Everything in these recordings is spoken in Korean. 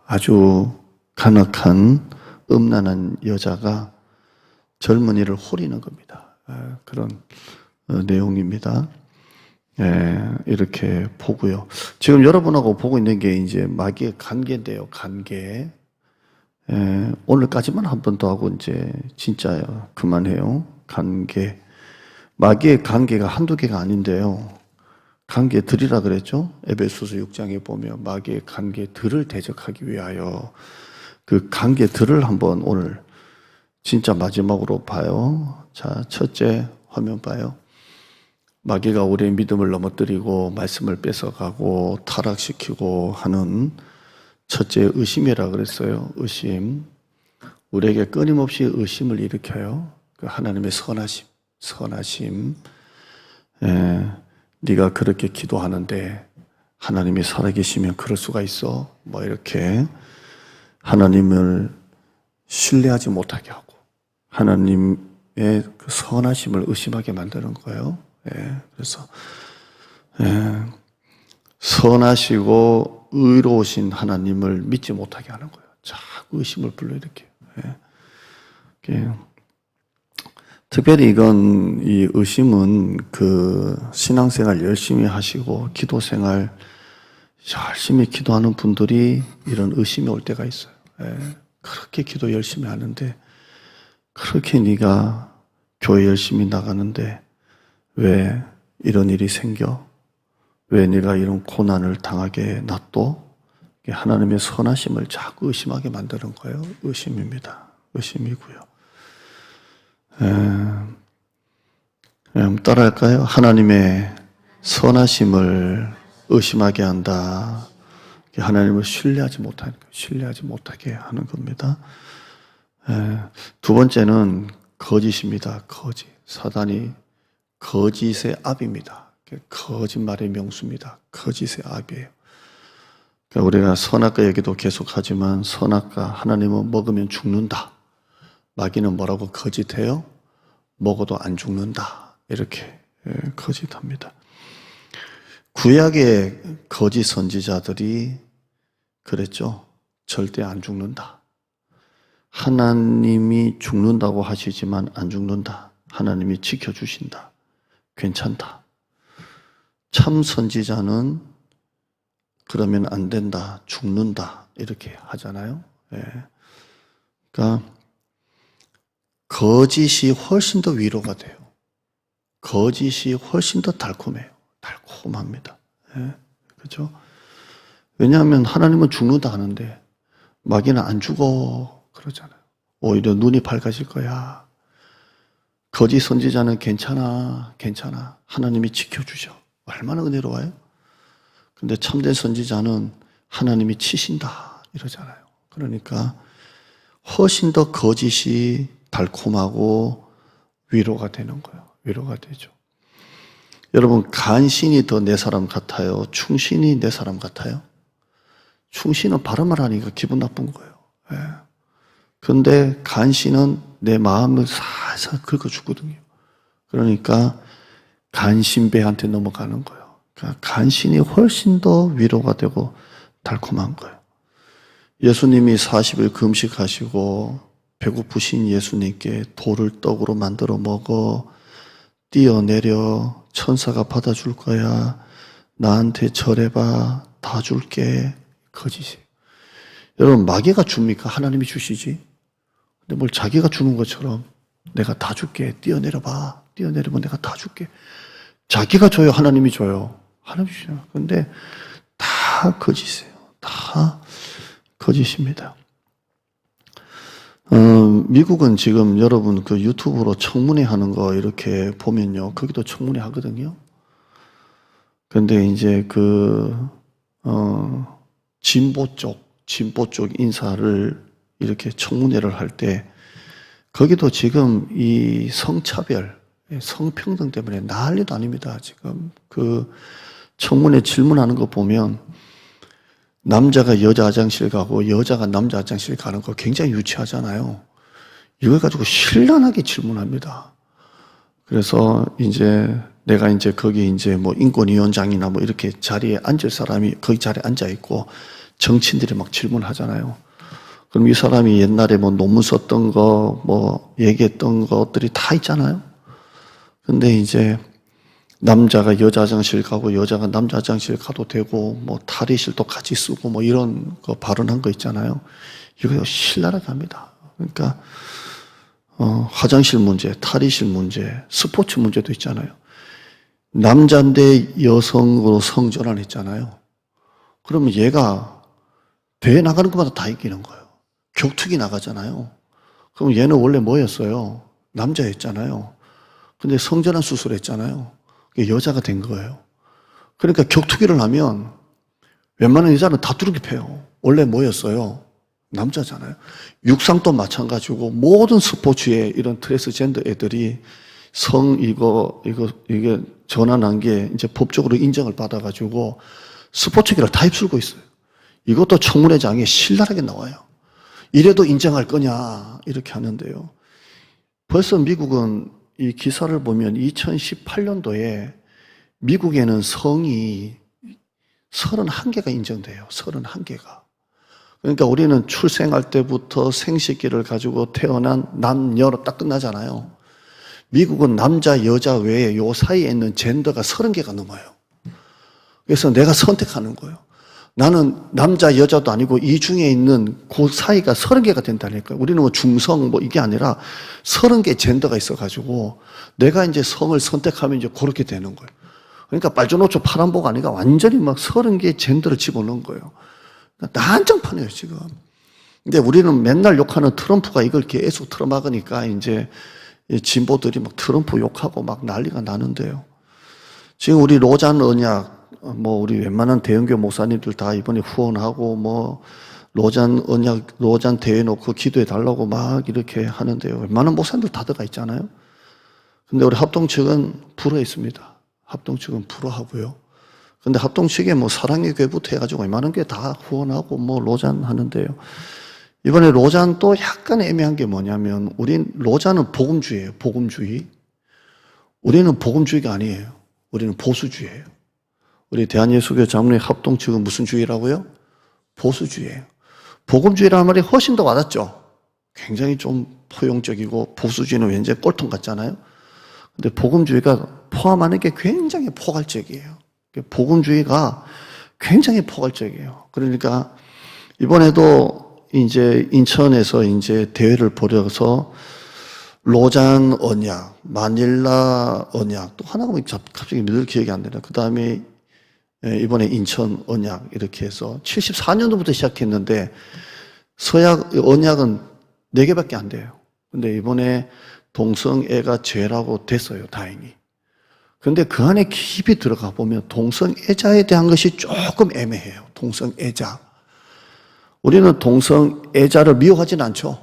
아주 간악한 음란한 여자가 젊은이를 호리는 겁니다. 그런 내용입니다. 이렇게 보고요. 지금 여러분하고 보고 있는 게 이제 마귀의 관계인데요. 관계. 오늘까지만 한 번 더 하고 이제 진짜 그만해요. 관계. 마귀의 관계가 한두 개가 아닌데요. 관계들이라 그랬죠? 에베소서 6장에 보면 마귀의 관계들을 대적하기 위하여 그 관계들을 한번 오늘 진짜 마지막으로 봐요. 자, 첫째 화면 봐요. 마귀가 우리의 믿음을 넘어뜨리고 말씀을 뺏어가고 타락시키고 하는 첫째 의심이라 그랬어요. 의심. 우리에게 끊임없이 의심을 일으켜요. 그 하나님의 선하심. 네가 그렇게 기도하는데 하나님이 살아계시면 그럴 수가 있어? 뭐 이렇게 하나님을 신뢰하지 못하게 하고 하나님의 그 선하심을 의심하게 만드는 거예요. 그래서 선하시고 의로우신 하나님을 믿지 못하게 하는 거예요. 자꾸 의심을 불러일으켜요. 특별히 이 의심은 그 신앙생활 열심히 하시고 기도생활 열심히 기도하는 분들이 이런 의심이 올 때가 있어요. 그렇게 기도 열심히 하는데 그렇게 네가 교회 열심히 나가는데 왜 이런 일이 생겨? 왜 네가 이런 고난을 당하게 놔둬? 하나님의 선하심을 자꾸 의심하게 만드는 거예요. 의심입니다. 의심이고요. 따라할까요? 하나님의 선하심을 의심하게 한다. 하나님을 신뢰하지 못하게 하는 겁니다. 두 번째는 거짓입니다. 거짓. 사단이 거짓의 압입니다. 거짓말의 명수입니다. 거짓의 압이에요. 우리가 선악과 얘기도 계속하지만 선악과 하나님은 먹으면 죽는다. 마귀는 뭐라고 거짓해요? 먹어도 안 죽는다. 이렇게 거짓합니다. 구약의 거짓 선지자들이 그랬죠. 절대 안 죽는다. 하나님이 죽는다고 하시지만 안 죽는다. 하나님이 지켜주신다. 괜찮다. 참 선지자는 그러면 안 된다. 죽는다. 이렇게 하잖아요. 그러니까 거짓이 훨씬 더 위로가 돼요. 거짓이 훨씬 더 달콤해요. 달콤합니다. 그렇죠? 왜냐하면 하나님은 죽는다 하는데 마귀는 안 죽어 그러잖아요. 오히려 눈이 밝아질 거야. 거짓 선지자는 괜찮아. 하나님이 지켜주셔. 얼마나 은혜로워요? 근데 참된 선지자는 하나님이 치신다 이러잖아요. 그러니까 훨씬 더 거짓이 달콤하고 위로가 되는 거예요. 위로가 되죠. 여러분, 간신이 더 내 사람 같아요? 충신이 내 사람 같아요? 충신은 바른말 하니까 기분 나쁜 거예요. 그런데 간신은 내 마음을 살살 긁어주거든요. 그러니까 간신배한테 넘어가는 거예요. 그러니까 간신이 훨씬 더 위로가 되고 달콤한 거예요. 예수님이 40일 금식하시고 배고프신 예수님께 돌을 떡으로 만들어 먹어 뛰어내려 천사가 받아줄 거야. 나한테 절해봐. 다 줄게. 거짓이에요. 여러분, 마귀가 줍니까? 하나님이 주시지. 근데 뭘 자기가 주는 것처럼 내가 다 줄게. 뛰어내려봐. 뛰어내리면 내가 다 줄게. 자기가 줘요? 하나님이 줘요? 하나님이 주죠. 근데 다 거짓이에요. 다 거짓입니다. 미국은 지금 여러분 그 유튜브로 청문회 하는 거 이렇게 보면요. 거기도 청문회 하거든요. 근데 이제 진보 쪽 인사를 이렇게 청문회를 할 때 거기도 지금 이 성차별, 성평등 때문에 난리도 아닙니다. 지금 그 청문회 질문하는 거 보면 남자가 여자 화장실 가고 여자가 남자 화장실 가는 거 굉장히 유치하잖아요. 이걸 가지고 신랄하게 질문합니다. 그래서 이제 내가 이제 거기 이제 뭐 인권위원장이나 뭐 이렇게 자리에 앉을 사람이 거기 자리에 앉아 있고 정치인들이 막 질문하잖아요. 그럼 이 사람이 옛날에 뭐 논문 썼던 거, 뭐 얘기했던 것들이 다 있잖아요. 근데 이제 남자가 여자 화장실 가고 여자가 남자 화장실 가도 되고 뭐 탈의실도 같이 쓰고 뭐 이런 거 발언한 거 있잖아요. 이거 신랄하게 합니다. 그러니까 화장실 문제, 탈의실 문제, 스포츠 문제도 있잖아요. 남자인데 여성으로 성전환 했잖아요. 그러면 얘가 대회 나가는 것마다 다 이기는 거예요. 격투기 나가잖아요. 그럼 얘는 원래 뭐였어요? 남자였잖아요. 근데 성전환 수술했잖아요. 여자가 된 거예요. 그러니까 격투기를 하면 웬만한 여자는 다 뚜르기 패요. 원래 뭐였어요? 남자잖아요. 육상도 마찬가지고 모든 스포츠에 이런 트랜스젠더 애들이 이게 전환한 게 이제 법적으로 인정을 받아가지고 스포츠계를 다 휩쓸고 있어요. 이것도 청문회장에 신랄하게 나와요. 이래도 인정할 거냐 이렇게 하는데요. 벌써 미국은 이 기사를 보면 2018년도에 미국에는 성이 31개가 인정돼요. 31개가. 그러니까 우리는 출생할 때부터 생식기를 가지고 태어난 남녀로 딱 끝나잖아요. 미국은 남자, 여자 외에 요 사이에 있는 젠더가 30개가 넘어요. 그래서 내가 선택하는 거예요. 나는 남자, 여자도 아니고 이 중에 있는 그 사이가 30개가 된다니까요. 우리는 뭐 중성 뭐 이게 아니라 30개 젠더가 있어가지고 내가 이제 성을 선택하면 이제 그렇게 되는 거예요. 그러니까 빨주노초 파란복 아니가 완전히 막 30개 젠더를 집어넣은 거예요. 그러니까 난장판이에요, 지금. 근데 우리는 맨날 욕하는 트럼프가 이걸 계속 틀어막으니까 이제 진보들이 막 트럼프 욕하고 막 난리가 나는데요. 지금 우리 로잔 언약, 뭐 우리 웬만한 대형교 목사님들 다 이번에 후원하고 뭐 로잔 언약, 로잔 대회 놓고 기도해 달라고 막 이렇게 하는데요. 웬만한 목사님들 다 들어가 있잖아요. 근데 우리 합동 측은 불어 있습니다. 합동 측은 불어하고요. 근데 합동 측에 뭐 사랑의 교회부터 해가지고 웬만한 게 다 후원하고 뭐 로잔 하는데요. 이번에 로잔 또 약간 애매한 게 뭐냐면 우린 로잔은 복음주의예요. 복음주의. 우리는 복음주의가 아니에요. 우리는 보수주의예요. 우리 대한예수교 장로회 합동 측은 무슨 주의라고요? 보수주의예요. 복음주의라는 말이 훨씬 더 와닿죠. 굉장히 좀 포용적이고 보수주의는 왠지 꼴통 같잖아요. 근데 복음주의가 포함하는 게 굉장히 포괄적이에요. 복음주의가 굉장히 포괄적이에요. 그러니까 이번에도 이제 인천에서 이제 대회를 벌여서 로잔 언약, 마닐라 언약, 또 하나가 갑자기 늘 기억이 안 나요. 그 다음에 이번에 인천 언약 이렇게 해서 74년도부터 시작했는데 서약 언약은 4개밖에 안 돼요. 근데 이번에 동성애가 죄라고 됐어요, 다행히. 그런데 그 안에 깊이 들어가 보면 동성애자에 대한 것이 조금 애매해요. 동성애자. 우리는 동성애자를 미워하지는 않죠.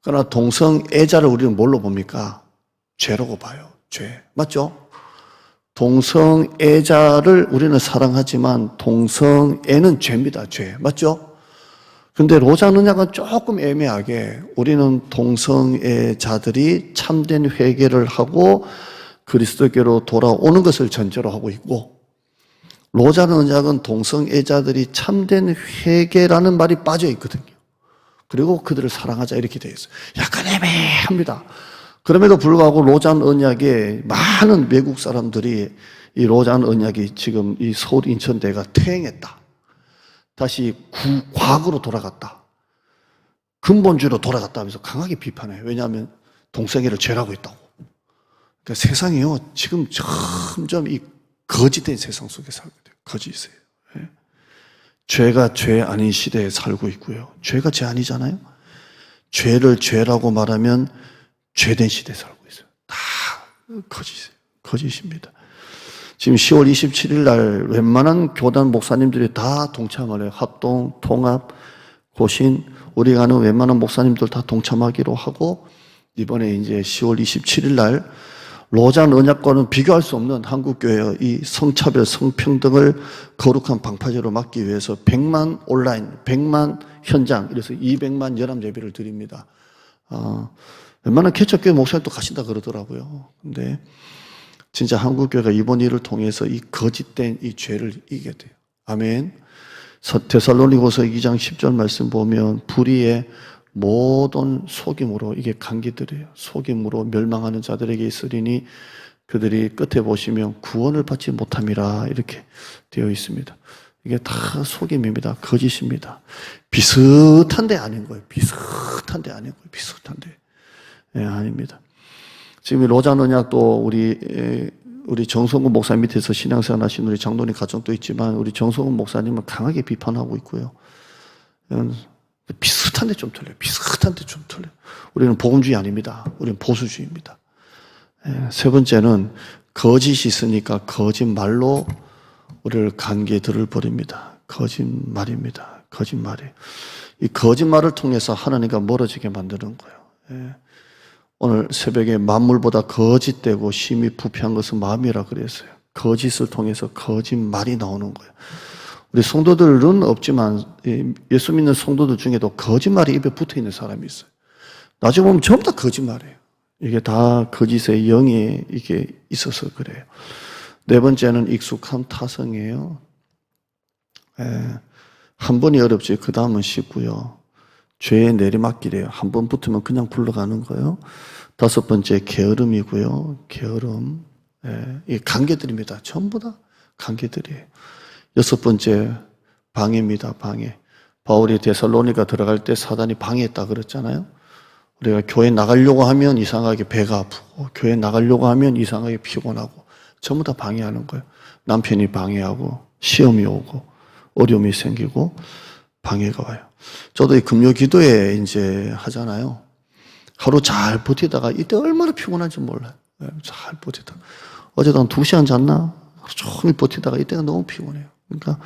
그러나 동성애자를 우리는 뭘로 봅니까? 죄라고 봐요. 죄. 맞죠? 동성애자를 우리는 사랑하지만 동성애는 죄입니다. 죄. 맞죠? 근데 로잔 언약은 조금 애매하게 우리는 동성애자들이 참된 회개를 하고 그리스도께로 돌아오는 것을 전제로 하고 있고 로잔 언약은 동성애자들이 참된 회개라는 말이 빠져 있거든요. 그리고 그들을 사랑하자 이렇게 되어 있어요. 약간 애매합니다. 그럼에도 불구하고 로잔 언약에 많은 외국 사람들이 이 로잔 언약이 지금 이 서울 인천대가 퇴행했다. 다시 과거로 돌아갔다. 근본주의로 돌아갔다 하면서 강하게 비판해요. 왜냐하면 동성애를 죄라고 했다고. 그러니까 세상이요. 지금 점점 이 거짓된 세상 속에 살고 있어요. 거짓이에요. 예? 죄가 죄 아닌 시대에 살고 있고요. 죄가 죄 아니잖아요. 죄를 죄라고 말하면 죄된 시대에 살고 있어요. 다 거짓이에요. 거짓입니다. 지금 10월 27일 날 웬만한 교단 목사님들이 다 동참을 해요. 합동, 통합, 고신, 우리가 아는 웬만한 목사님들 다 동참하기로 하고 이번에 이제 10월 27일 날 로잔 언약과는 비교할 수 없는 한국교회의 이 성차별, 성평등을 거룩한 방파제로 막기 위해서 100만 온라인, 100만 현장, 이래서 200만 연합 예배를 드립니다. 웬만한 개척교회 목사님도 가신다 그러더라고요. 근데 진짜 한국교회가 이번 일을 통해서 이 거짓된 이 죄를 이기게 돼요. 아멘. 데살로니가서 2장 10절 말씀 보면 불의의 모든 속임으로, 이게 관계들이에요. 속임으로 멸망하는 자들에게 있으리니 그들이 끝에 보시면 구원을 받지 못함이라, 이렇게 되어 있습니다. 이게 다 속임입니다. 거짓입니다. 비슷한데 아닌 거예요. 비슷한데 아닌 거예요. 비슷한데. 예, 아닙니다. 지금 로잔 언약도 우리 정성근 목사 밑에서 신앙생활 하신 우리 장로님 가정도 있지만 우리 정성근 목사님은 강하게 비판하고 있고요. 비슷한데 좀 틀려요. 비슷한데 좀 틀려요. 우리는 복음주의 아닙니다. 우리는 보수주의입니다. 세 번째는 거짓이 있으니까 거짓말로 우리를 관계들을 버립니다. 거짓말입니다. 거짓말이에요. 이 거짓말을 통해서 하나님과 멀어지게 만드는 거예요. 오늘 새벽에 만물보다 거짓되고 심히 부패한 것은 마음이라 그랬어요. 거짓을 통해서 거짓말이 나오는 거예요. 우리 성도들은 없지만 예수 믿는 성도들 중에도 거짓말이 입에 붙어 있는 사람이 있어요. 나중에 보면 전부 다 거짓말이에요. 이게 다 거짓의 영이 이게 있어서 그래요. 네 번째는 익숙한 타성이에요. 한 번이 어렵지 그 다음은 쉽고요. 죄의 내리막길이에요. 한 번 붙으면 그냥 굴러가는 거예요. 다섯 번째 게으름이고요. 게으름. 이 관계들입니다. 전부 다 관계들이에요. 여섯 번째 방해입니다. 방해. 바울이 데살로니가 들어갈 때 사단이 방해했다 그랬잖아요. 우리가 교회 나가려고 하면 이상하게 배가 아프고 교회 나가려고 하면 이상하게 피곤하고 전부 다 방해하는 거예요. 남편이 방해하고 시험이 오고 어려움이 생기고 방해가 와요. 저도 이 금요 기도회 이제 하잖아요. 하루 잘 버티다가 이때 얼마나 피곤한지 몰라요. 잘 버티다가. 어제도 한 2시간 잤나? 하루 종일 버티다가 이때가 너무 피곤해요. 그러니까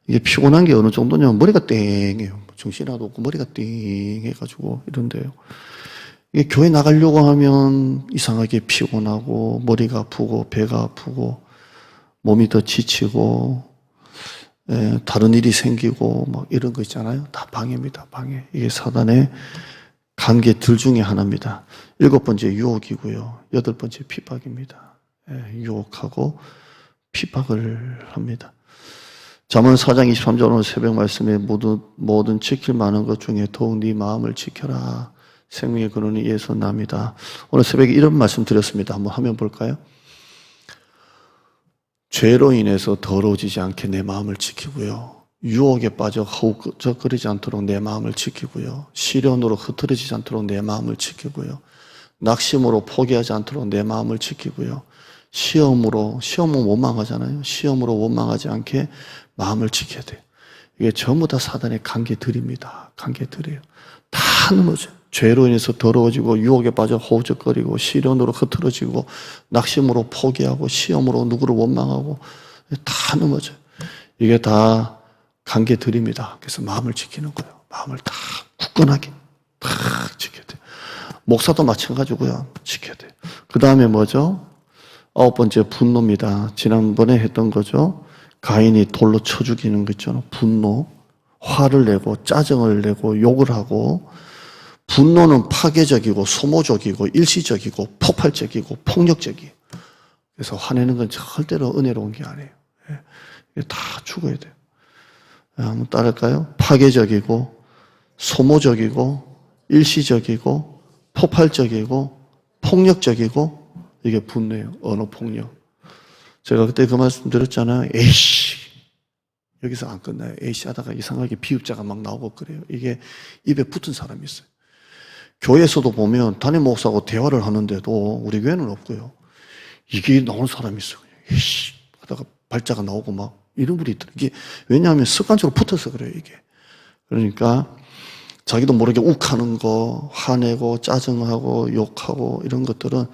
이게 피곤한 게 어느 정도냐면 머리가 땡해요. 정신이 하나도 없고 머리가 땡해가지고 이런데요. 이게 교회 나가려고 하면 이상하게 피곤하고 머리가 아프고 배가 아프고 몸이 더 지치고 다른 일이 생기고 막 이런 거 있잖아요. 다 방해입니다. 방해. 이게 사단의 관계들 중에 하나입니다. 7번째 유혹이고요. 8번째 핍박입니다. 유혹하고 핍박을 합니다. 잠언 4장 23절 오늘 새벽 말씀에 모든 지킬 만한 것 중에 더욱 네 마음을 지켜라. 생명의 근원이 예수 남이다. 오늘 새벽에 이런 말씀 드렸습니다. 한번 화면 볼까요? 죄로 인해서 더러워지지 않게 내 마음을 지키고요. 유혹에 빠져 허우적거리지 않도록 내 마음을 지키고요. 시련으로 흐트러지지 않도록 내 마음을 지키고요. 낙심으로 포기하지 않도록 내 마음을 지키고요. 시험은 원망하잖아요. 시험으로 원망하지 않게 마음을 지켜야 돼요. 이게 전부 다 사단의 관계들입니다. 관계들이에요. 다 넘어져요. 죄로 인해서 더러워지고 유혹에 빠져 허우적거리고 시련으로 흐트러지고 낙심으로 포기하고 시험으로 누구를 원망하고 다 넘어져요. 이게 다 관계들입니다. 그래서 마음을 지키는 거예요. 마음을 다 굳건하게 다 지켜야 돼요. 목사도 마찬가지고요. 지켜야 돼요. 그 다음에 뭐죠? 9번째 분노입니다. 지난번에 했던 거죠. 가인이 돌로 쳐 죽이는 거 있잖아요. 분노. 화를 내고 짜증을 내고 욕을 하고 분노는 파괴적이고 소모적이고 일시적이고 폭발적이고 폭력적이에요. 그래서 화내는 건 절대로 은혜로운 게 아니에요. 다 죽어야 돼요. 한번 따를까요? 파괴적이고 소모적이고 일시적이고 폭발적이고 폭력적이고 이게 분노예요. 언어폭력. 제가 그때 그 말씀 드렸잖아요. 에이씨. 여기서 안 끝나요. 에이씨 하다가 이상하게 비읍자가 막 나오고 그래요. 이게 입에 붙은 사람이 있어요. 교회에서도 보면 담임 목사하고 대화를 하는데도 우리 교회는 없고요. 이게 나오는 사람이 있어요. 에이씨 하다가 발자가 나오고 막 이런 분이 있더라고요. 이게 왜냐하면 습관적으로 붙어서 그래요. 이게. 그러니까 자기도 모르게 욱하는 거, 화내고 짜증하고 욕하고 이런 것들은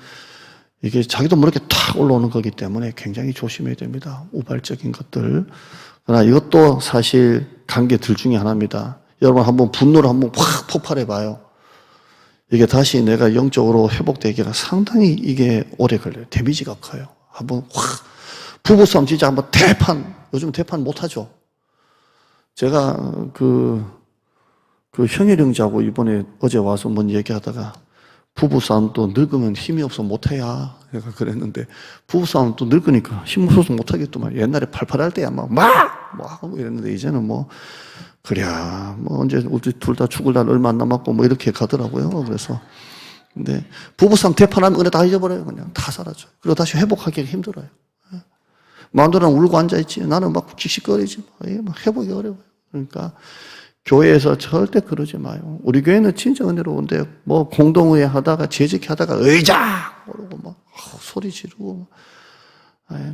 이게 자기도 모르게 탁 올라오는 거기 때문에 굉장히 조심해야 됩니다. 우발적인 것들. 그러나 이것도 사실 관계들 중에 하나입니다. 여러분 한번 분노를 한번 확 폭발해 봐요. 이게 다시 내가 영적으로 회복되기가 상당히 이게 오래 걸려요. 데미지가 커요. 한번 확 부부싸움 진짜 한번 요즘 대판 못하죠. 제가 그 형일 형제하고 이번에 어제 와서 뭔 얘기하다가 부부싸움 또 늙으면 힘이 없어 못해야 내가 그랬는데 부부싸움 또 늙으니까 힘 없어서 못하겠더만. 옛날에 팔팔할 때야 막 뭐 하고 이랬는데 이제는 뭐 그래 뭐 언제 우리 둘 다 죽을 날 얼마 안 남았고 뭐 이렇게 가더라고요. 그래서 근데 부부싸움 대판하면 은혜 다 잊어버려요. 그냥 다 사라져요. 그리고 다시 회복하기가 힘들어요. 마누라는 울고 앉아있지. 나는 막 씩씩거리지. 막 회복이 어려워요. 그러니까 교회에서 절대 그러지 마요. 우리 교회는 진짜 은혜로운데 뭐 공동의회 하다가 재직회 하다가 의자! 그러고 막 소리 지르고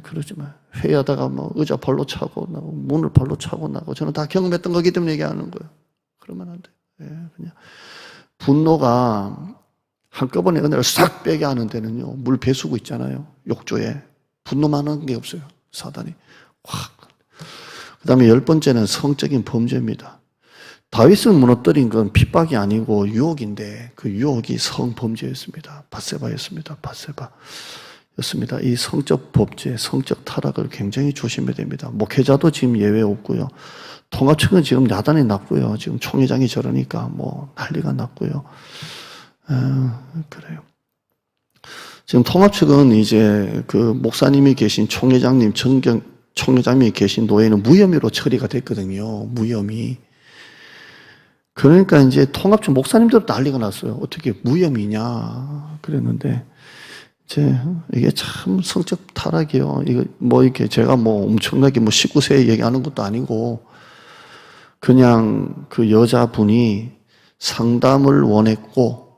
그러지 마요. 회의하다가 뭐 의자 발로 차고 나고 문을 발로 차고 나고 저는 다 경험했던 거기 때문에 얘기하는 거예요. 그러면 안 돼요. 그냥 분노가 한꺼번에 은혜를 싹 빼게 하는 데는요, 물 배수구 있잖아요. 욕조에. 분노만 하는 게 없어요. 사단이. 확. 그 다음에 10번째는 성적인 범죄입니다. 다윗을 무너뜨린 건 핍박이 아니고 유혹인데 그 유혹이 성범죄였습니다. 밧세바였습니다. 밧세바였습니다. 이 성적 범죄, 성적 타락을 굉장히 조심해야 됩니다. 목회자도 지금 예외 없고요. 통합측은 지금 야단이 났고요. 지금 총회장이 저러니까 뭐 난리가 났고요. 그래요. 지금 통합측은 이제 그 목사님이 계신 총회장님, 총회장님이 계신 노예는 무혐의로 처리가 됐거든요. 무혐의. 그러니까 이제 통합측 목사님들도 난리가 났어요. 어떻게 무혐의냐. 그랬는데, 이게 참 성적 타락이요. 이거 뭐 이렇게 제가 뭐 엄청나게 뭐 19세 얘기하는 것도 아니고, 그냥 그 여자분이 상담을 원했고,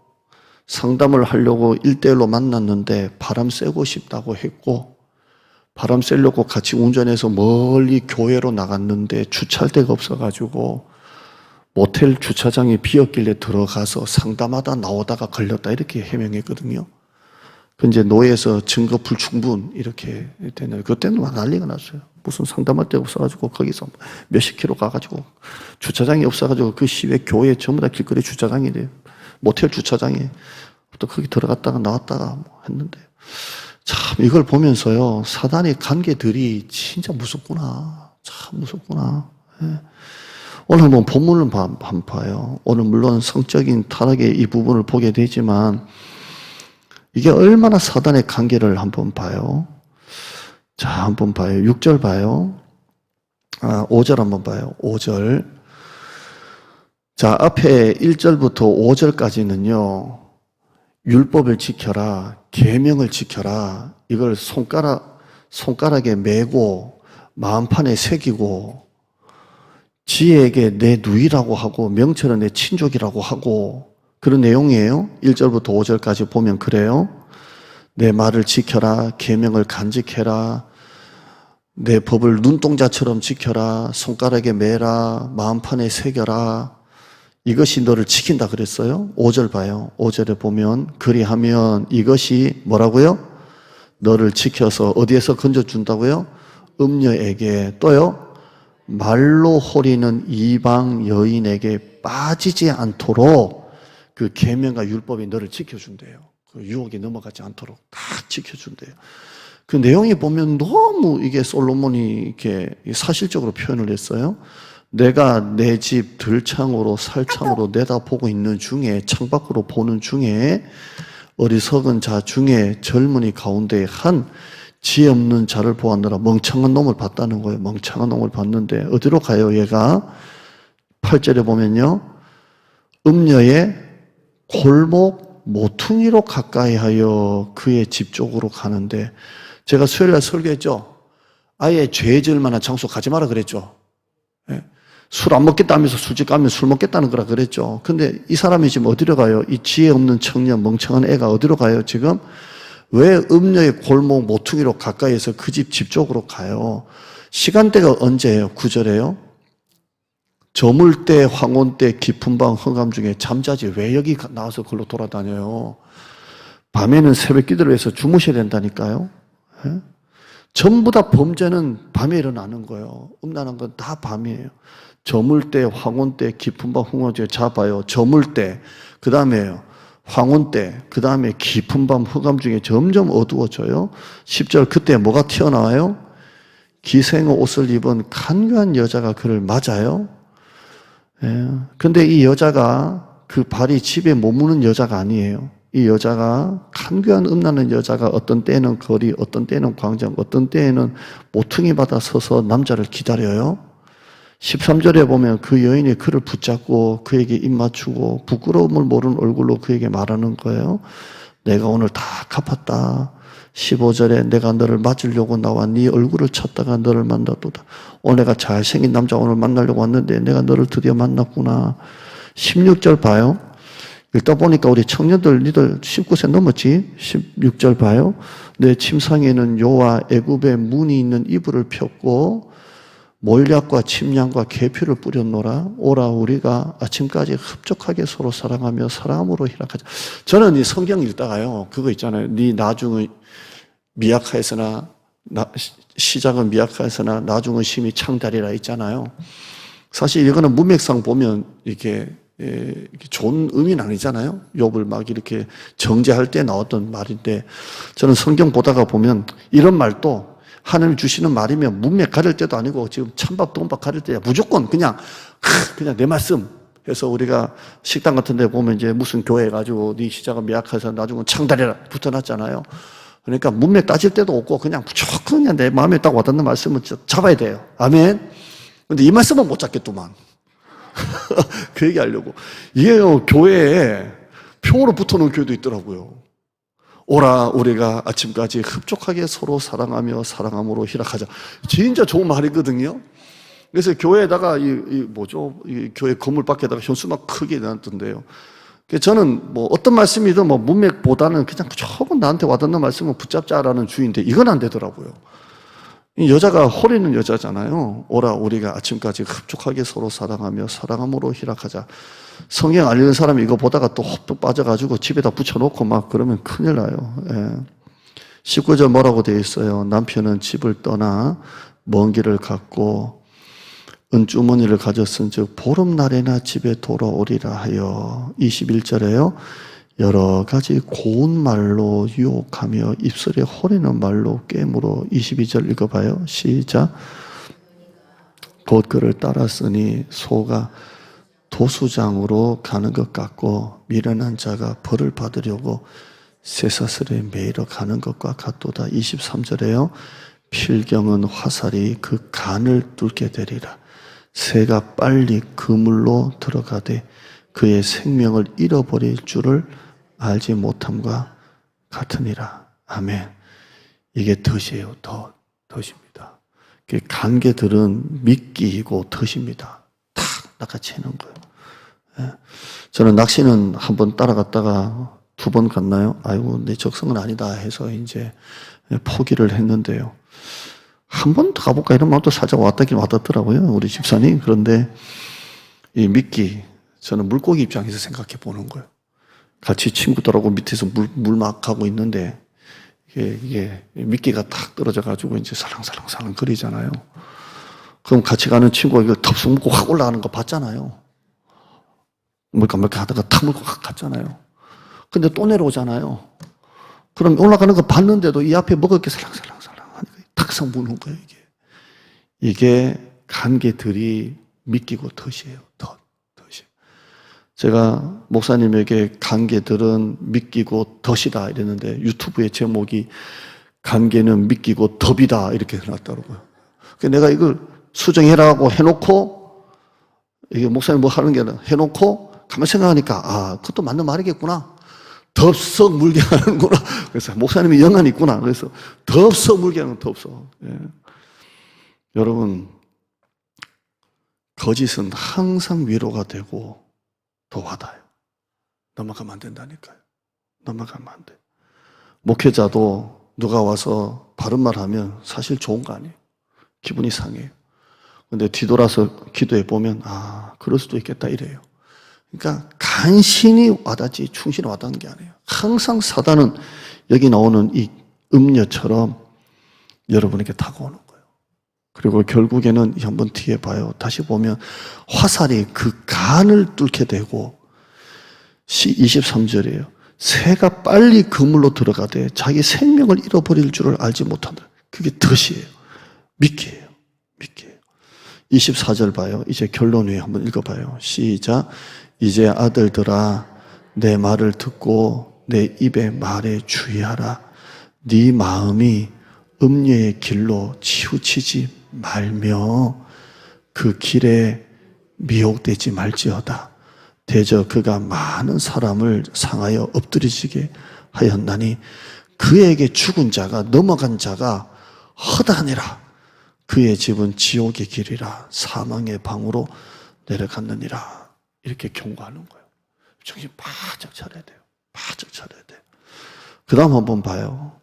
상담을 하려고 1대1로 만났는데 바람 쐬고 싶다고 했고 바람 쐬려고 같이 운전해서 멀리 교회로 나갔는데 주차할 데가 없어가지고 모텔 주차장이 비었길래 들어가서 상담하다 나오다가 걸렸다 이렇게 해명했거든요. 그 이제 노예에서 증거 불충분 이렇게 되는 그때는 막 난리가 났어요. 무슨 상담할 데가 없어가지고 거기서 몇십 킬로 가가지고 주차장이 없어가지고 그 시외 교회 전부 다 길거리 주차장이 돼요. 모텔 주차장에 또 거기 들어갔다가 나왔다가 뭐 했는데 참 이걸 보면서요 사단의 관계들이 진짜 무섭구나. 참 무섭구나. 오늘 한번 본문을 한번 봐요. 오늘 물론 성적인 타락의 이 부분을 보게 되지만 이게 얼마나 사단의 관계를 한번 봐요. 자, 한번 봐요. 6절 봐요. 5절 한번 봐요. 5절. 자, 앞에 1절부터 5절까지는요. 율법을 지켜라. 계명을 지켜라. 이걸 손가락에 메고 마음판에 새기고 지혜에게 내 누이라고 하고 명철은 내 친족이라고 하고 그런 내용이에요. 1절부터 5절까지 보면 그래요. 내 말을 지켜라. 계명을 간직해라. 내 법을 눈동자처럼 지켜라. 손가락에 매라. 마음판에 새겨라. 이것이 너를 지킨다 그랬어요. 5절 봐요. 5절에 보면 그리하면 이것이 뭐라고요? 너를 지켜서 어디에서 건져준다고요? 음녀에게 또요? 말로 호리는 이방 여인에게 빠지지 않도록 그 계명과 율법이 너를 지켜준대요. 그 유혹에 넘어가지 않도록 다 지켜준대요. 그 내용이 보면 너무 이게 솔로몬이 이렇게 사실적으로 표현을 했어요. 내가 내 집 들창으로 살창으로 내다보고 있는 중에 창밖으로 보는 중에 어리석은 자 중에 젊은이 가운데 한 지혜 없는 자를 보았느라 멍청한 놈을 봤다는 거예요. 멍청한 놈을 봤는데 어디로 가요 얘가? 8절에 보면요. 음녀의 골목 모퉁이로 가까이 하여 그의 집 쪽으로 가는데 제가 수요일날 설교했죠. 아예 죄 지을 만한 장소 가지 마라 그랬죠. 술 안 먹겠다 하면서 술집 가면 술 먹겠다는 거라 그랬죠. 근데 이 사람이 지금 어디로 가요? 이 지혜 없는 청년, 멍청한 애가 어디로 가요, 지금? 왜 음녀의 골목 모퉁이로 가까이에서 그 집 쪽으로 가요? 시간대가 언제예요? 9절에요? 저물 때, 황혼 때, 깊은 밤, 흑암 중에 잠자지 왜 여기 나와서 걸로 돌아다녀요? 밤에는 새벽 기도를 해서 주무셔야 된다니까요. 전부 다 범죄는 밤에 일어나는 거예요. 음란한 건 다 밤이에요. 저물 때, 황혼 때, 깊은 밤, 흑암 중에 잡아요. 저물 때, 그 다음에요. 황혼 때, 그 다음에 깊은 밤, 흑암 중에 점점 어두워져요. 10절 그때 뭐가 튀어나와요? 기생의 옷을 입은 간교한 여자가 그를 맞아요. 근데 이 여자가 그 발이 집에 머무는 여자가 아니에요. 이 여자가 간교한 음란한 여자가 어떤 때는 거리, 어떤 때는 광장, 어떤 때에는 모퉁이 받아 서서 남자를 기다려요. 13절에 보면 그 여인이 그를 붙잡고 그에게 입 맞추고 부끄러움을 모르는 얼굴로 그에게 말하는 거예요. 내가 오늘 다 갚았다. 15절에 내가 너를 맞으려고 나와 네 얼굴을 찾다가 너를 만났도다. 오늘 내가 잘생긴 남자 오늘 만나려고 왔는데 내가 너를 드디어 만났구나. 16절 봐요. 읽다 보니까 우리 청년들 니들 19세 넘었지? 16절 봐요. 내 침상에는 요와 애굽의 문이 있는 이불을 폈고 몰약과 침량과 계피를 뿌렸노라. 오라 우리가 아침까지 흡족하게 서로 사랑하며 사랑함으로 희락하자. 저는 이 성경 읽다가요 그거 있잖아요. 네 나중은 미약하였으나 시작은 미약하였으나 나중은 심히 창달이라 있잖아요. 사실 이거는 문맥상 보면 이렇게 좋은 의미는 아니잖아요. 욥을 막 이렇게 정죄할 때 나왔던 말인데 저는 성경 보다가 보면 이런 말도 하나님 주시는 말이면 문맥 가릴 때도 아니고 지금 찬밥 돈밥 가릴 때야 무조건 그냥 내 말씀 해서 우리가 식당 같은 데 보면 이제 무슨 교회 가지고 네 시작은 미약해서 나중은 창달이라 붙어놨잖아요. 그러니까 문맥 따질 때도 없고 그냥 무조건 그냥 내 마음에 딱 와닿는 말씀을 잡아야 돼요. 아멘. 근데 이 말씀은 못 잡겠더만. 그 얘기 하려고. 이게요, 교회에 평으로 붙어놓은 교회도 있더라고요. 오라, 우리가 아침까지 흡족하게 서로 사랑하며 사랑함으로 희락하자. 진짜 좋은 말이거든요. 그래서 교회에다가, 이 교회 건물 밖에다가 현수막 크게 놨던데요. 저는 뭐 어떤 말씀이든 뭐 문맥보다는 그냥 무조건 나한테 와닿는 말씀을 붙잡자라는 주의인데 이건 안 되더라고요. 이 여자가 홀리는 여자잖아요. 오라 우리가 아침까지 흡족하게 서로 사랑하며 사랑함으로 희락하자. 성경 알리는 사람이 이거 보다가 또 헛떡 빠져가지고 집에다 붙여놓고 막 그러면 큰일 나요. 예. 19절 뭐라고 되어 있어요? 남편은 집을 떠나 먼 길을 갔고 은주머니를 가졌은즉 보름날에나 집에 돌아오리라 하여. 21절에요. 여러 가지 고운 말로 유혹하며 입술에 호리는 말로 깨물어. 22절 읽어봐요. 시작. 곧 그를 따랐으니 소가 도수장으로 가는 것 같고 미련한 자가 벌을 받으려고 쇠사슬에 매이러 가는 것과 같도다. 23절에요. 필경은 화살이 그 간을 뚫게 되리라. 새가 빨리 그물로 들어가되 그의 생명을 잃어버릴 줄을 알지 못함과 같으니라. 아멘. 이게 덫이에요. 덫입니다. 관계들은 미끼이고 덫입니다. 탁 낚아채는 거예요. 예. 저는 낚시는 한 번 따라갔다가 2번 갔나요? 아이고, 내 적성은 아니다 해서 이제 포기를 했는데요. 한 번 더 가볼까 이런 마음도 살짝 와닿더라고요. 우리 집사님. 그런데 이 미끼, 저는 물고기 입장에서 생각해 보는 거예요. 같이 친구들하고 밑에서 물 막 가고 있는데 이게 미끼가 탁 떨어져가지고 이제 살랑살랑 거리잖아요. 그럼 같이 가는 친구가 이걸 덥석 물고 확 올라가는 거 봤잖아요. 물까 하다가 탁 물고 확 갔잖아요. 근데 또 내려오잖아요. 그럼 올라가는 거 봤는데도 이 앞에 먹을 게 살랑살랑 하니까 탁석 무는 거예요, 이게. 이게 관계들이 미끼고 덫이에요, 덫. 제가 목사님에게 관계들은 미끼고 덫이다 이랬는데 유튜브의 제목이 관계는 미끼고 덫이다 이렇게 해놨더라고요. 내가 이걸 수정해라고 해놓고 이게 목사님 뭐 하는 게 아니라 해놓고 가만히 생각하니까 그것도 맞는 말이겠구나. 덥석 물게 하는구나. 그래서 목사님이 영안이 있구나. 그래서 덥석 물게 하는 덥석. 예. 여러분 거짓은 항상 위로가 되고 더 와닿아요. 넘어가면 안 된다니까요. 넘어가면 안 돼. 목회자도 누가 와서 바른 말 하면 사실 좋은 거 아니에요. 기분이 상해요. 근데 뒤돌아서 기도해 보면 그럴 수도 있겠다 이래요. 그러니까 간신히 와닿지 충실히 와닿는 게 아니에요. 항상 사단은 여기 나오는 이 음녀처럼 여러분에게 다가오는 거예요. 그리고 결국에는 한번 뒤에 봐요. 다시 보면 화살이 그 간을 뚫게 되고 23절이에요. 새가 빨리 그물로 들어가되 자기 생명을 잃어버릴 줄을 알지 못한다. 그게 덫이에요. 미끼예요. 24절 봐요. 이제 결론 위에 한번 읽어봐요. 시작. 이제 아들들아 내 말을 듣고 내 입의 말에 주의하라. 네 마음이 음녀의 길로 치우치지 말며 그 길에 미혹되지 말지어다. 대저 그가 많은 사람을 상하여 엎드리지게 하였나니 그에게 죽은 자가 넘어간 자가 허다하니라. 그의 집은 지옥의 길이라 사망의 방으로 내려갔느니라. 이렇게 경고하는 거예요. 정신 바짝 차려야 돼요. 바짝 차려야 돼요. 그 다음 한번 봐요.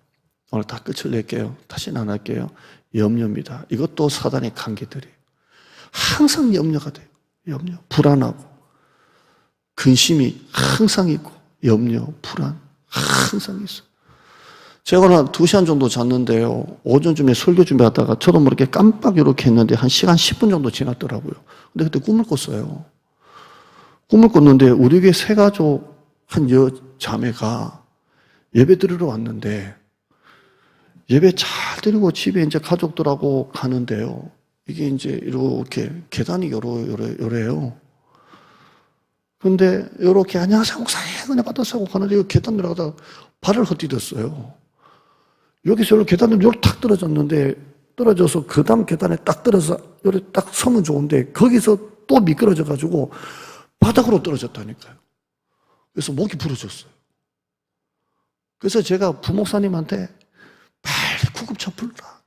오늘 다 끝을 낼게요. 다시는 안 할게요. 염려입니다. 이것도 사단의 관계들이에요. 항상 염려가 돼요. 염려, 불안하고 근심이 항상 있고 염려, 불안 항상 있어요. 제가 한 2시간 정도 잤는데요. 오전쯤에 설교 준비하다가 저도 모르게 깜빡 이렇게 했는데 한 시간 10분 정도 지났더라고요. 근데 그때 꿈을 꿨어요. 꿈을 꿨는데 우리 교회 세 가족 한 자매가 예배 드리러 왔는데 예배 잘 드리고 집에 이제 가족들하고 가는데요. 이게 이제 이렇게 계단이 요래요. 근데 이렇게 안녕하세요 목사님 은혜 받았어요 하는데 계단 내려가다가 발을 헛디뎠어요. 여기서 이렇게 계단을 요렇게 탁 떨어졌는데 떨어져서 그 다음 계단에 딱 떨어져서 요렇게 딱 서면 좋은데 거기서 또 미끄러져 가지고 바닥으로 떨어졌다니까요. 그래서 목이 부러졌어요. 그래서 제가 부목사님한테 빨리 구급차 불러라.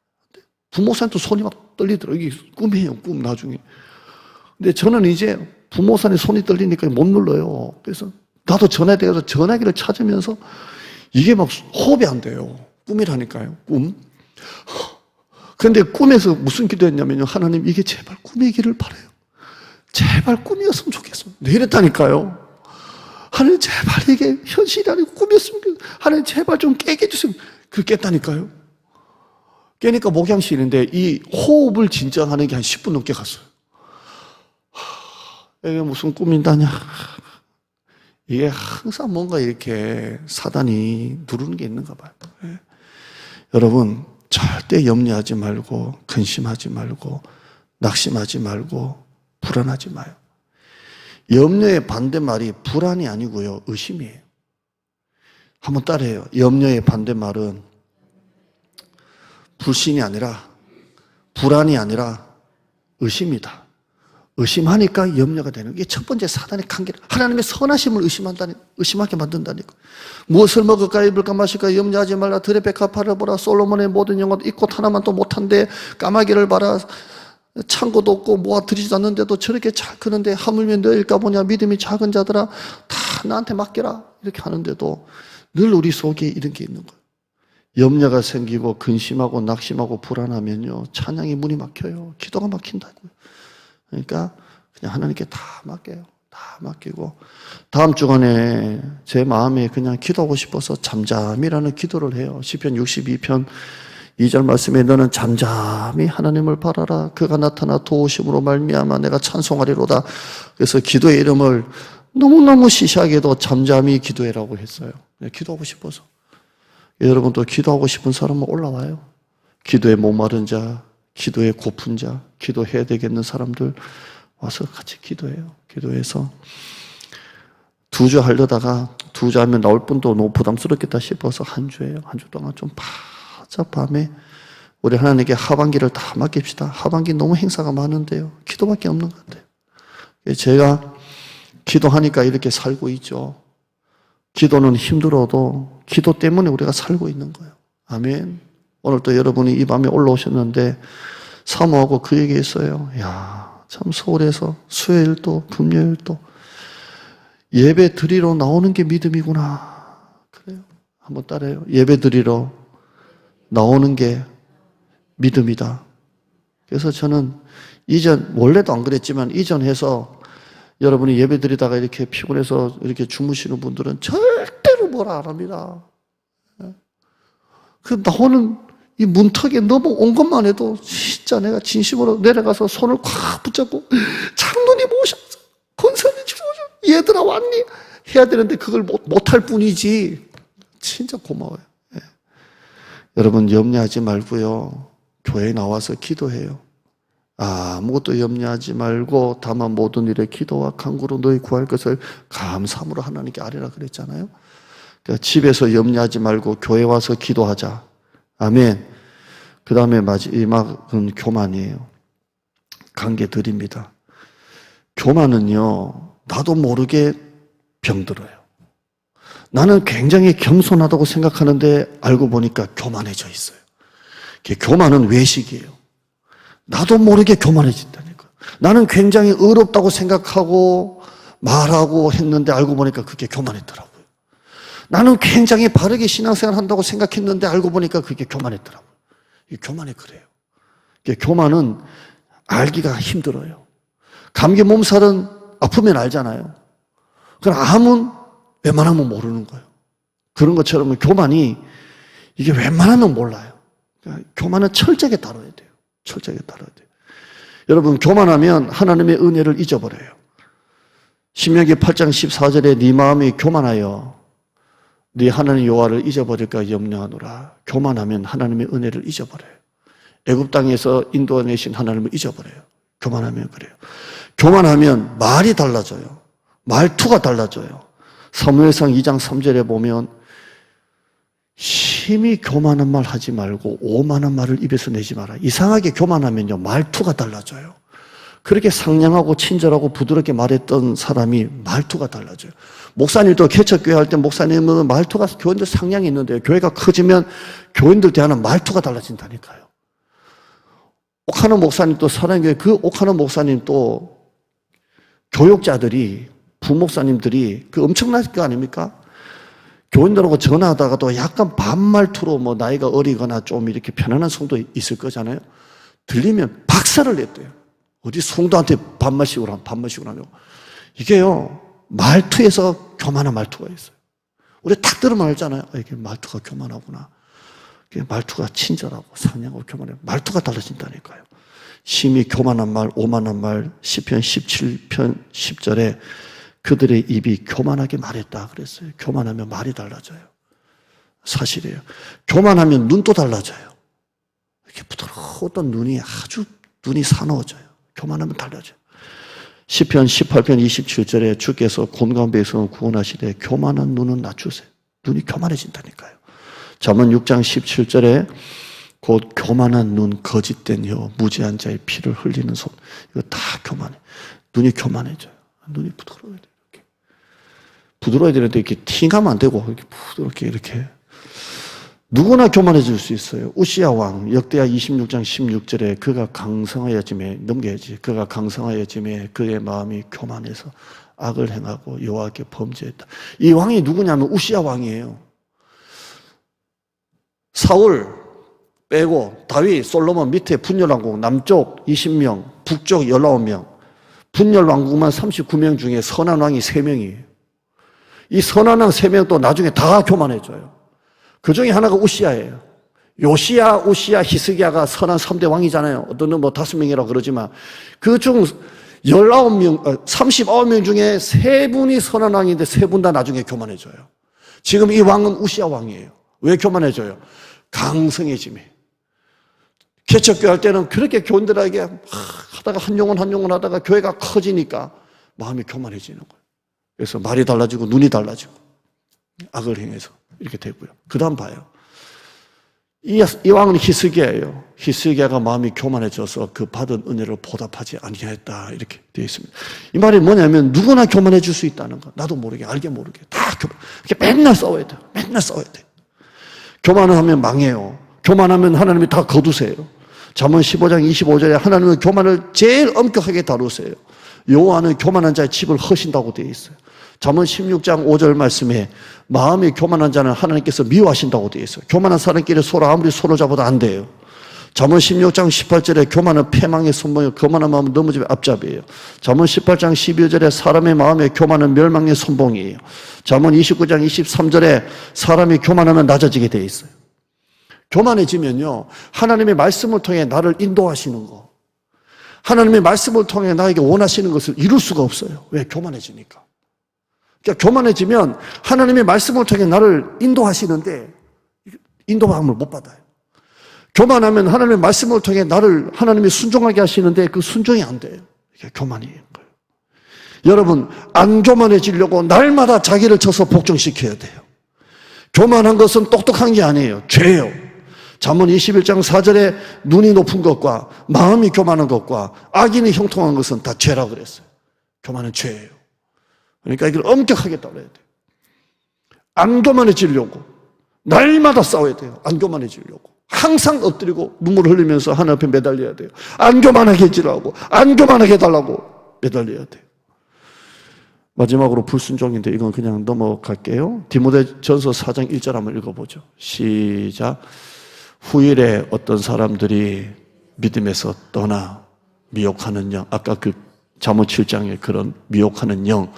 부목사님도 손이 막 떨리더라고요. 이게 꿈이에요, 꿈 나중에. 근데 저는 이제 부목사님 손이 떨리니까 못 눌러요. 그래서 나도 전화돼서 전화기를 찾으면서 이게 막 호흡이 안 돼요. 꿈이라니까요, 꿈. 근데 꿈에서 무슨 기도했냐면요. 하나님, 이게 제발 꿈이기를 바라요. 제발 꿈이었으면 좋겠어. 이랬다니까요. 하나님, 제발 이게 현실이 아니고 꿈이었으면 좋겠어. 하나님, 제발 좀 깨게 해주세요. 그렇게 깼다니까요. 깨니까 목양 쉬는데 이 호흡을 진정하는 게 한 10분 넘게 갔어요. 이게 무슨 꿈인다냐. 이게 항상 뭔가 이렇게 사단이 누르는 게 있는가 봐요. 예. 여러분, 절대 염려하지 말고, 근심하지 말고, 낙심하지 말고, 불안하지 마요. 염려의 반대말이 불안이 아니고요, 의심이에요. 한번 따라해요. 염려의 반대말은 불신이 아니라, 불안이 아니라 의심이다. 의심하니까 염려가 되는 게 첫 번째 사단의 관계. 하나님의 선하심을 의심하게 만든다니까. 무엇을 먹을까 입을까 마실까 염려하지 말라. 들의 백합화를 보라. 솔로몬의 모든 영혼 이 꽃 하나만 또 못한데 까마귀를 봐라. 창고도 없고 모아 들이지도 않는데도 저렇게 잘 크는데 하물며 너일까 보냐. 믿음이 작은 자들아 다 나한테 맡겨라. 이렇게 하는데도 늘 우리 속에 이런 게 있는 거예요. 염려가 생기고 근심하고 낙심하고 불안하면요, 찬양의 문이 막혀요. 기도가 막힌다고요. 그러니까 그냥 하나님께 다 맡겨요. 다 맡기고 다음 주간에 제 마음에 그냥 기도하고 싶어서 잠잠이라는 기도를 해요. 시편 62편 2절 말씀에 너는 잠잠히 하나님을 바라라. 그가 나타나 도우심으로 말미암아 내가 찬송하리로다. 그래서 기도의 이름을 너무너무 시시하게도 잠잠히 기도해라고 했어요. 기도하고 싶어서. 여러분도 기도하고 싶은 사람은 올라와요. 기도에 목마른 자, 기도에 고픈 자, 기도해야 되겠는 사람들 와서 같이 기도해요. 기도해서 2주 하려다가 2주 하면 나올 분도 너무 부담스럽겠다 싶어서 한 주예요. 한 주 동안 좀 바짝 밤에 우리 하나님께 하반기를 다 맡깁시다. 하반기 너무 행사가 많은데요. 기도밖에 없는 것 같아요. 제가 기도하니까 이렇게 살고 있죠. 기도는 힘들어도 기도 때문에 우리가 살고 있는 거예요. 아멘. 오늘 또 여러분이 이 밤에 올라오셨는데 사모하고 그 얘기했어요. 야, 참 서울에서 수요일도 금요일도 예배 드리러 나오는 게 믿음이구나. 그래요. 한번 따라해요. 예배 드리러 나오는 게 믿음이다. 그래서 저는 이전 원래도 안 그랬지만 이전 해서 여러분이 예배 드리다가 이렇게 피곤해서 이렇게 주무시는 분들은 절대로 뭐라 안 합니다. 그 나오는 이 문턱에 넘어온 것만 해도 진짜 내가 진심으로 내려가서 손을 꽉 붙잡고 장로님 오셨어. 권사님 오셨어. 얘들아 왔니? 해야 되는데 그걸 못할 뿐이지. 진짜 고마워요. 예. 여러분 염려하지 말고요. 교회에 나와서 기도해요. 아무것도 염려하지 말고 다만 모든 일에 기도와 간구로 너희 구할 것을 감사함으로 하나님께 아뢰라 그랬잖아요. 그러니까 집에서 염려하지 말고 교회 와서 기도하자. 아멘. 그 다음에 마지막은 교만이에요. 관계 드립니다. 교만은요, 나도 모르게 병들어요. 나는 굉장히 겸손하다고 생각하는데 알고 보니까 교만해져 있어요. 교만은 외식이에요. 나도 모르게 교만해진다니까. 나는 굉장히 의롭다고 생각하고 말하고 했는데 알고 보니까 그게 교만했더라고요. 나는 굉장히 바르게 신앙생활 한다고 생각했는데 알고 보니까 그게 교만했더라고요. 이 교만이 그래요. 교만은 알기가 힘들어요. 감기 몸살은 아프면 알잖아요. 그럼 암은 웬만하면 모르는 거예요. 그런 것처럼 교만이 이게 웬만하면 몰라요. 그러니까 교만은 철저하게 다뤄야 돼요. 철저하게 다뤄야 돼요. 여러분, 교만하면 하나님의 은혜를 잊어버려요. 신명기 8장 14절에 네 마음이 교만하여 네 하나님 여호와를 잊어버릴까 염려하노라. 교만하면 하나님의 은혜를 잊어버려요. 애굽 땅에서 인도해내신 하나님을 잊어버려요. 교만하면 그래요. 교만하면 말이 달라져요. 말투가 달라져요. 사무엘상 2장 3절에 보면 심히 교만한 말 하지 말고 오만한 말을 입에서 내지 마라. 이상하게 교만하면요, 말투가 달라져요. 그렇게 상냥하고 친절하고 부드럽게 말했던 사람이 말투가 달라져요. 목사님도 개척교회 할 때 목사님은 말투가 교인들 상냥히 있는데 교회가 커지면 교인들 대하는 말투가 달라진다니까요. 옥하는 목사님 또 사랑교회 그 옥하는 목사님 또 교육자들이 부목사님들이 그 엄청날 거 아닙니까? 교인들하고 전화하다가도 약간 반말투로 뭐 나이가 어리거나 좀 이렇게 편안한 성도 있을 거잖아요. 들리면 박살을 냈대요. 어디 성도한테 반말식으로 하냐고. 이게요, 말투에서 교만한 말투가 있어요. 우리 딱 들으면 알잖아요. 이게 말투가 교만하구나. 이게 말투가 친절하고 상냥하고 교만해요. 말투가 달라진다니까요. 심히 교만한 말, 오만한 말, 시편 17편 10절에 그들의 입이 교만하게 말했다 그랬어요. 교만하면 말이 달라져요. 사실이에요. 교만하면 눈도 달라져요. 이렇게 부드러웠던 눈이 아주 눈이 사나워져요. 교만하면 달라져요. 시편 18편 27절에 주께서 곤고한 백성을 구원하시되 교만한 눈은 낮추세요. 눈이 교만해진다니까요. 잠언 6장 17절에 곧 교만한 눈, 거짓된 혀, 무지한 자의 피를 흘리는 손. 이거 다 교만해. 눈이 교만해져요. 눈이 부드러워야 돼요. 이렇게. 부드러워야 되는데 이렇게 팅하면 안 되고 이렇게 부드럽게 이렇게. 누구나 교만해질 수 있어요. 우시야 왕, 역대하 26장 16절에 그가 강성하여짐에, 넘겨야지. 그가 강성하여짐에 그의 마음이 교만해서 악을 행하고 여호와께 범죄했다. 이 왕이 누구냐면 우시야 왕이에요. 사울 빼고 다윗, 솔로몬 밑에 분열왕국 남쪽 20명, 북쪽 19명, 분열왕국만 39명 중에 선한 왕이 3명이에요. 이 선한 왕 3명도 나중에 다 교만해져요. 그 중에 하나가 우시야예요. 요시야, 우시야, 히스기야가 선한 3대 왕이잖아요. 어떤 뭐 5명이라고 그러지만 그중 39명 중에 3분이 선한 왕인데 3분 다 나중에 교만해져요. 지금 이 왕은 우시야 왕이에요. 왜 교만해져요? 강성해짐에. 개척교회 할 때는 그렇게 교인들에게 하다가 한 영혼 하다가 교회가 커지니까 마음이 교만해지는 거예요. 그래서 말이 달라지고 눈이 달라지고 악을 행해서 이렇게 되고요. 그 다음 봐요. 이 왕은 히스기야예요. 히스기야가 마음이 교만해져서 그 받은 은혜를 보답하지 아니하였다 이렇게 되어 있습니다. 이 말이 뭐냐면 누구나 교만해질 수 있다는 거. 나도 모르게 알게 모르게 다 교만. 이렇게 맨날 싸워야 돼요. 맨날 싸워야 돼요. 교만을 하면 망해요. 교만하면 하나님이 다 거두세요. 잠언 15장 25절에 하나님은 교만을 제일 엄격하게 다루세요. 여호와는 교만한 자의 집을 허신다고 되어 있어요. 잠언 16장 5절 말씀에 마음이 교만한 자는 하나님께서 미워하신다고 되어 있어요. 교만한 사람끼리 서로 아무리 손을 잡아도 안 돼요. 잠언 16장 18절에 교만은 패망의 손목이요 교만한 마음은 넘어짐의 앞잡이에요. 잠언 18장 12절에 사람의 마음에 교만은 멸망의 손봉이에요. 잠언 29장 23절에 사람이 교만하면 낮아지게 되어 있어요. 교만해지면요, 하나님의 말씀을 통해 나를 인도하시는 거, 하나님의 말씀을 통해 나에게 원하시는 것을 이룰 수가 없어요. 왜? 교만해지니까. 그러니까 교만해지면 하나님의 말씀을 통해 나를 인도하시는데 인도함을 못 받아요. 교만하면 하나님의 말씀을 통해 나를 하나님이 순종하게 하시는데 그 순종이 안 돼요. 이게 교만인 거예요. 여러분, 안 교만해지려고 날마다 자기를 쳐서 복종시켜야 돼요. 교만한 것은 똑똑한 게 아니에요. 죄예요. 잠언 21장 4절에 눈이 높은 것과 마음이 교만한 것과 악인이 형통한 것은 다 죄라고 그랬어요. 교만은 죄예요. 그러니까 이걸 엄격하게 따라야 돼요. 안 교만해지려고 날마다 싸워야 돼요. 안 교만해지려고 항상 엎드리고 눈물을 흘리면서 하나님 앞에 매달려야 돼요. 안 교만하게 해지라고, 안 교만하게 해달라고 매달려야 돼요. 마지막으로 불순종인데 이건 그냥 넘어갈게요. 디모데전서 4장 1절 한번 읽어보죠. 시작. 후일에 어떤 사람들이 믿음에서 떠나 미혹하는 영, 아까 그 잠언 7장의 그런 미혹하는 영,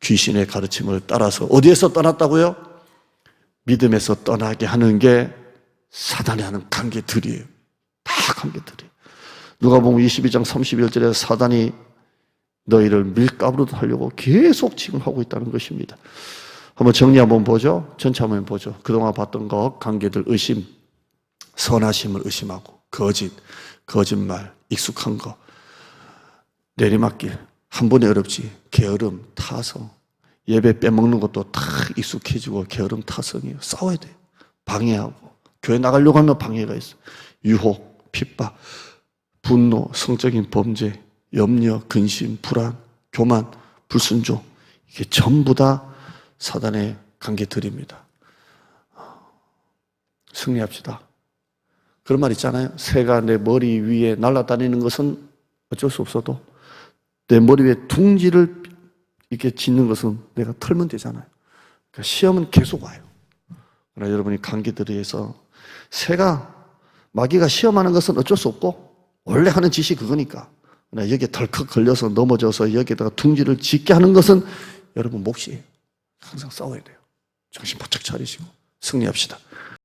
귀신의 가르침을 따라서 어디에서 떠났다고요? 믿음에서 떠나게 하는 게 사단이 하는 관계들이에요. 다 관계들이에요. 누가복음 22장 31절에 사단이 너희를 밀가루로 하려고 계속 지금 하고 있다는 것입니다. 한번 정리 한번 보죠. 전체 한번 보죠. 그동안 봤던 것, 관계들, 의심, 선하심을 의심하고, 거짓말, 익숙한 거, 내리막길, 한 번에 어렵지, 게으름, 타성, 예배 빼먹는 것도 다 익숙해지고 게으름, 타성이에요. 싸워야 돼요. 방해하고, 교회 나가려고 하면 방해가 있어요. 유혹, 핍박, 분노, 성적인 범죄, 염려, 근심, 불안, 교만, 불순종, 이게 전부 다 사단의 관계들입니다. 승리합시다. 그런 말 있잖아요. 새가 내 머리 위에 날아다니는 것은 어쩔 수 없어도 내 머리 위에 둥지를 이렇게 짓는 것은 내가 털면 되잖아요. 그러니까 시험은 계속 와요. 그러나 여러분이 관계들에 의해서 마귀가 시험하는 것은 어쩔 수 없고 원래 하는 짓이 그거니까. 여기에 덜컥 걸려서 넘어져서 여기에다가 둥지를 짓게 하는 것은 여러분 몫이에요. 항상 싸워야 돼요. 정신 바짝 차리시고 승리합시다.